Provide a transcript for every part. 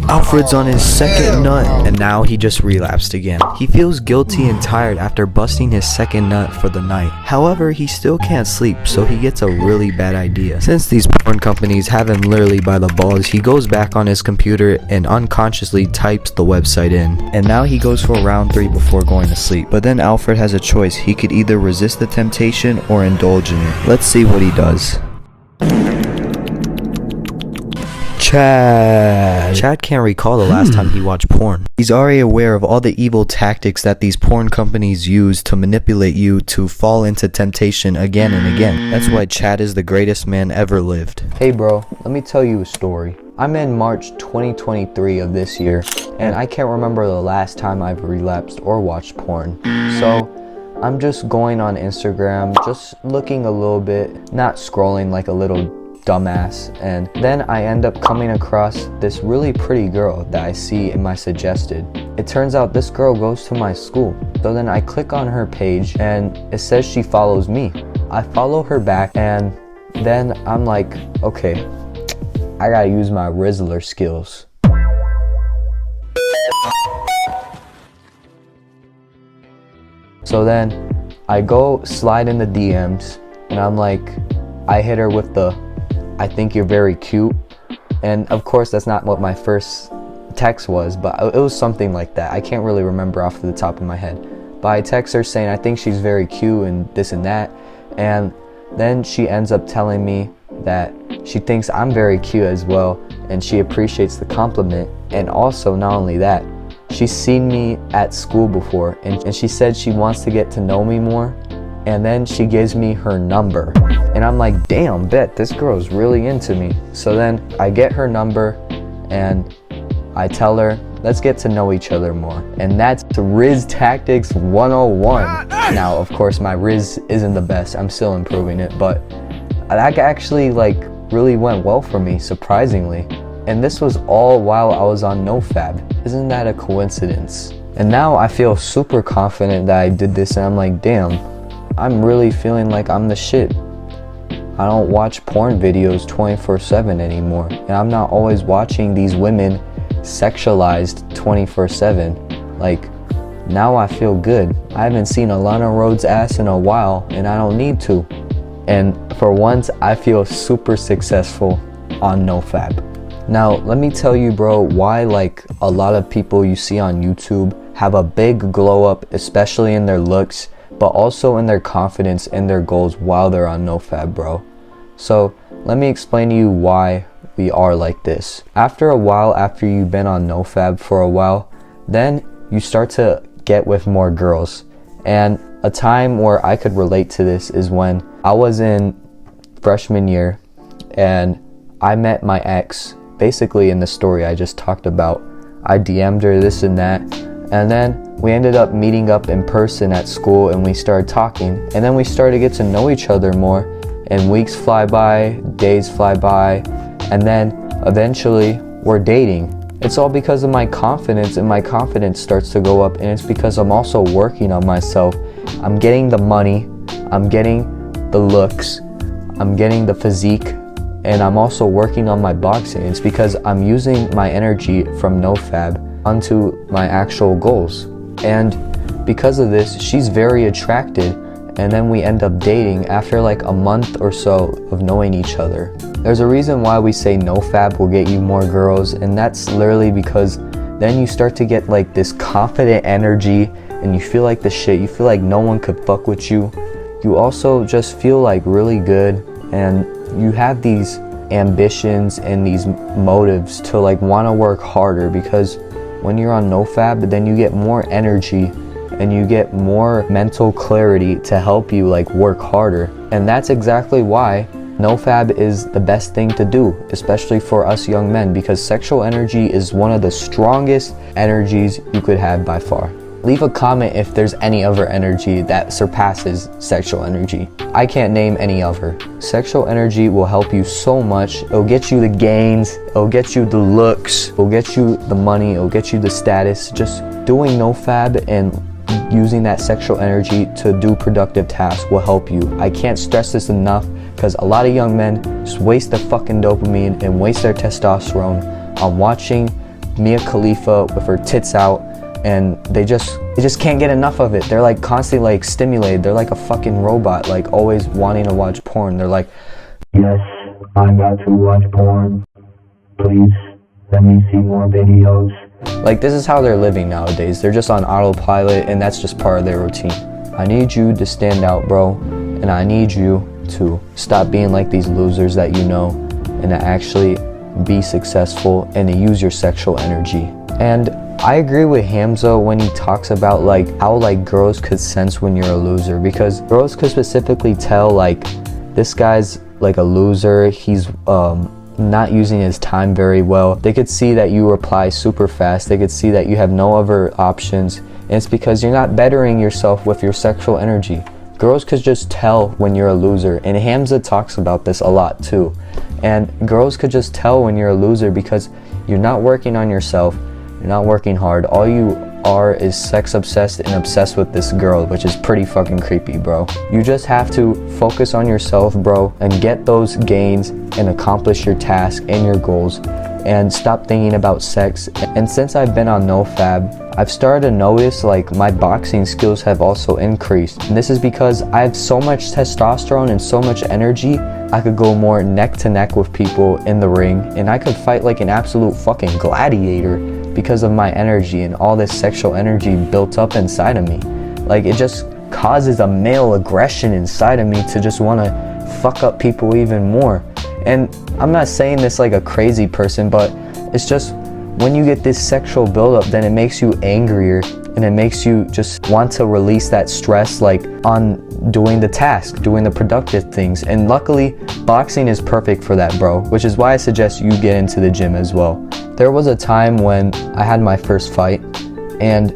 Alfred's on his second nut, and now he just relapsed again. He feels guilty and tired after busting his second nut for the night. However, he still can't sleep, so he gets a really bad idea. Since these porn companies have him literally by the balls, he goes back on his computer and unconsciously types the website in. And now he goes for round 3 before going to sleep. But then Alfred has a choice. He could either resist the temptation or indulge in it. Let's see what he does. Chad can't recall the last time he watched porn. He's already aware of all the evil tactics that these porn companies use to manipulate you to fall into temptation again and again. That's why Chad is the greatest man ever lived. Hey bro, let me tell you a story. I'm in March 2023 of this year, and I can't remember the last time I've relapsed or watched porn. So I'm just going on Instagram, just looking a little bit, not scrolling like a little dumbass, and then I end up coming across this really pretty girl that I see in my suggested. It turns out this girl goes to my school. So then I click on her page and it says she follows me. I follow her back, and then I'm like, okay, I gotta use my Rizzler skills. So then I go slide in the DMs, and I'm like, I hit her with the "I think you're very cute," and of course that's not what my first text was, but it was something like that. I can't really remember off the top of my head, but I text her saying I think she's very cute and this and that, and then she ends up telling me that she thinks I'm very cute as well, and she appreciates the compliment. And also, not only that, she's seen me at school before, and she said she wants to get to know me more. And then she gives me her number, and I'm like, damn, bet this girl's really into me. So then I get her number and I tell her, let's get to know each other more. And that's Riz Tactics 101. Now, of course, my Riz isn't the best. I'm still improving it, but that actually really went well for me, surprisingly. And this was all while I was on NoFab. Isn't that a coincidence? And now I feel super confident that I did this, and I'm like, damn, I'm really feeling like I'm the shit. I don't watch porn videos 24/7 anymore, and I'm not always watching these women sexualized 24/7. Now I feel good. I haven't seen Alana Rhodes' ass in a while, and I don't need to. And for once, I feel super successful on NoFab. Now, let me tell you, bro, why a lot of people you see on YouTube have a big glow up, especially in their looks, but also in their confidence and their goals while they're on NoFab, bro. So let me explain to you why we are like this. After a while, after you've been on NoFab for a while, then you start to get with more girls. And a time where I could relate to this is when I was in freshman year and I met my ex, basically in the story I just talked about. I DM'd her, this and that, and then we ended up meeting up in person at school, and we started talking, and then we started to get to know each other more, and weeks fly by, days fly by, and then eventually we're dating. It's all because of my confidence, and my confidence starts to go up, and it's because I'm also working on myself. I'm getting the money, I'm getting the looks, I'm getting the physique, and I'm also working on my boxing. It's because I'm using my energy from NoFab onto my actual goals. And because of this, she's very attracted, and then we end up dating after a month or so of knowing each other. There's a reason why we say NoFab will get you more girls, and that's literally because then you start to get this confident energy, and you feel like the shit. You feel like no one could fuck with you. You also just feel really good, and you have these ambitions and these motives to want to work harder, because when you're on NoFab, then you get more energy and you get more mental clarity to help you work harder. And that's exactly why NoFab is the best thing to do, especially for us young men, because sexual energy is one of the strongest energies you could have by far. Leave a comment if there's any other energy that surpasses sexual energy. I can't name any other. Sexual energy will help you so much. It'll get you the gains, it'll get you the looks, it'll get you the money, it'll get you the status. Just doing NoFab and using that sexual energy to do productive tasks will help you. I can't stress this enough, because a lot of young men just waste their fucking dopamine and waste their testosterone on watching Mia Khalifa with her tits out, and they just can't get enough of it. They're like constantly like stimulated. They're like a fucking robot, like always wanting to watch porn. They're like, yes, I'm about to watch porn. Please, let me see more videos. like this is how they're living nowadays. They're just on autopilot, and that's just part of their routine. I need you to stand out, bro, and I need you to stop being like these losers that you know, and to actually be successful and to use your sexual energy. And I agree with Hamza when he talks about like how like girls could sense when you're a loser, because girls could specifically tell like this guy's like a loser, he's not using his time very well. They could see that you reply super fast. They could see that you have no other options, and it's because you're not bettering yourself with your sexual energy. Girls could just tell when you're a loser, and Hamza talks about this a lot too. And girls could just tell when you're a loser because you're not working on yourself, you're not working hard. All you are is sex obsessed and obsessed with this girl, which is pretty fucking creepy, bro. You just have to focus on yourself, bro, and get those gains and accomplish your task and your goals, and stop thinking about sex. And since I've been on NoFab, I've started to notice like my boxing skills have also increased. And this is because I have so much testosterone and so much energy. I could go more neck to neck with people in the ring, and I could fight like an absolute fucking gladiator because of my energy and all this sexual energy built up inside of me. Like it just causes a male aggression inside of me to just want to fuck up people even more. And I'm not saying this like a crazy person, but it's just when you get this sexual buildup, then it makes you angrier, and it makes you just want to release that stress like on doing the task, doing the productive things. And luckily boxing is perfect for that, bro, which is why I suggest you get into the gym as well. There was a time when I had my first fight, and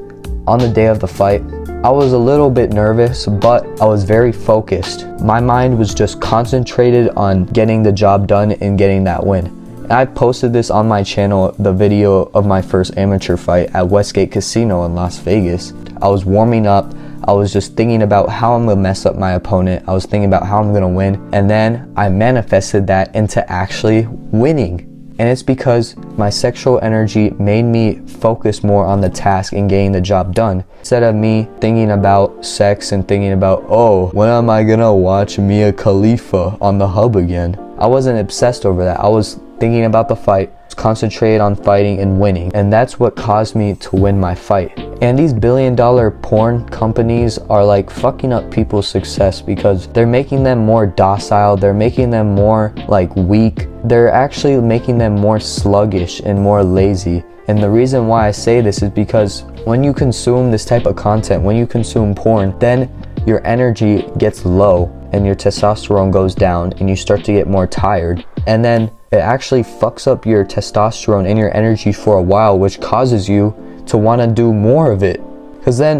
on the day of the fight I was a little bit nervous, but I was very focused. My mind was just concentrated on getting the job done and getting that win. And I posted this on my channel, the video of my first amateur fight at Westgate Casino in Las Vegas. I was warming up, I was just thinking about how I'm gonna mess up my opponent, I was thinking about how I'm gonna win, and then I manifested that into actually winning. And it's because my sexual energy made me focus more on the task and getting the job done, instead of me thinking about sex and thinking about, oh, when am I gonna watch Mia Khalifa on the hub again? I wasn't obsessed over that. I was thinking about the fight, concentrated on fighting and winning, and that's what caused me to win my fight. And these billion-dollar porn companies are like fucking up people's success because they're making them more docile, they're making them more like weak, they're actually making them more sluggish and more lazy. And the reason why I say this is because when you consume this type of content, when you consume porn, then your energy gets low and your testosterone goes down and you start to get more tired, and then it actually fucks up your testosterone and your energy for a while, which causes you to want to do more of it. Because then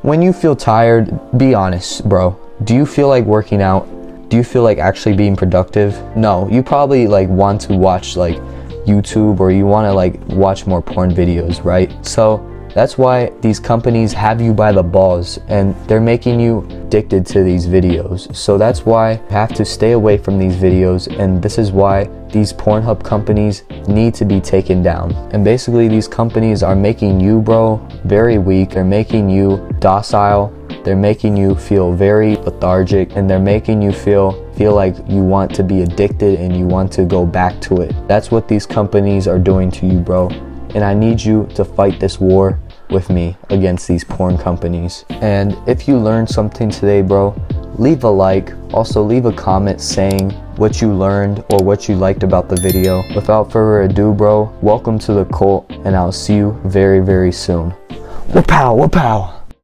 when you feel tired, be honest, bro, do you feel like working out? Do you feel like actually being productive? No, you probably like want to watch like YouTube, or you want to like watch more porn videos, right? So that's why these companies have you by the balls, and they're making you addicted to these videos. So that's why you have to stay away from these videos, and this is why these Pornhub companies need to be taken down. And basically these companies are making you, bro, very weak. They're making you docile. They're making you feel very lethargic, and they're making you feel like you want to be addicted and you want to go back to it. That's what these companies are doing to you, bro. And I need you to fight this war with me against these porn companies. And if you learned something today, bro, leave a like. Also leave a comment saying what you learned or what you liked about the video. Without further ado, bro, welcome to the cult, and I'll see you very, very soon. Wapow, wapow.